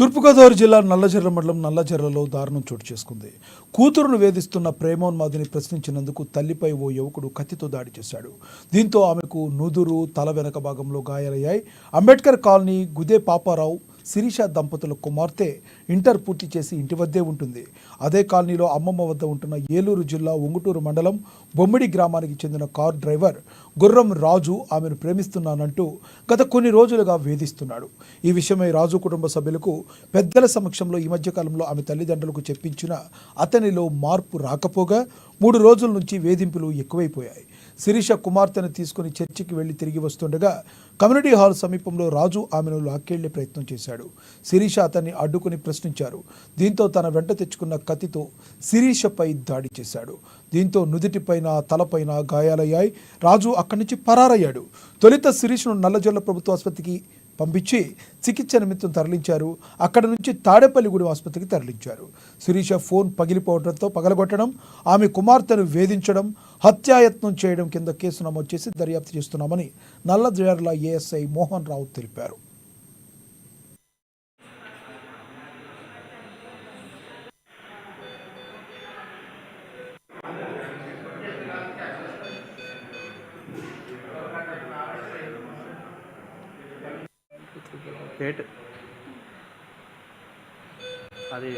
తూర్పుగోదావరి జిల్లా నల్లజర్ల మండలం నల్లజర్లలో దారుణం చోటు చేసుకుంది. కూతురును వేధిస్తున్న ప్రేమోన్మాదిని ప్రశ్నించినందుకు తల్లిపై ఓ యువకుడు కత్తితో దాడి చేశాడు. దీంతో ఆమెకు నుదురు, తల వెనక భాగంలో గాయాలయ్యాయి. అంబేద్కర్ కాలనీ గుదే పాపారావు శిరీష దంపతుల కుమార్తె ఇంటర్ పూర్తి చేసి ఇంటి వద్దే ఉంటుంది. అదే కాలనీలో అమ్మమ్మ వద్ద ఉంటున్న ఏలూరు జిల్లా ఉంగుటూరు మండలం బొమ్మిడి గ్రామానికి చెందిన కార్ డ్రైవర్ గుర్రం రాజు ఆమెను ప్రేమిస్తున్నానంటూ గత కొన్ని రోజులుగా వేధిస్తున్నాడు. ఈ విషయమై రాజు కుటుంబ సభ్యులకు పెద్దల సమక్షంలో ఈ మధ్యకాలంలో ఆమె తల్లిదండ్రులకు చెప్పించిన అతనిలో మార్పు రాకపోగా 3 రోజుల నుంచి వేధింపులు ఎక్కువైపోయాయి. శిరీష కుమార్తెను తీసుకుని చర్చికి వెళ్లి తిరిగి వస్తుండగా కమ్యూనిటీ హాల్ సమీపంలో రాజు ఆమెను లాక్కెళ్లే ప్రయత్నం చేశాడు. శిరీష అతన్ని అడ్డుకుని ప్రశ్నించారు. దీంతో తన వెంట తెచ్చుకున్న కత్తితో శిరీషపై దాడి చేశాడు. దీంతో నుదిటిపైన, తలపైన గాయాలయ్యాయి. రాజు అక్కడి నుంచి పరారయ్యాడు. తొలుత శిరీషను నల్లజర్ల ప్రభుత్వ ఆసుపత్రికి పంపించి చికిత్స నిమిత్తం తరలించారు. అక్కడ నుంచి తాడేపల్లిగూడెం ఆసుపత్రికి తరలించారు. శిరీష ఫోన్ పగలగొట్టడం, ఆమె కుమార్తెను వేధించడం, హత్యాయత్నం చేయడం కింద కేసు నమోదు చేసి దర్యాప్తు చేస్తున్నామని నల్లజర్ల ఏఎస్ఐ మోహన్ రావు తెలిపారు. అది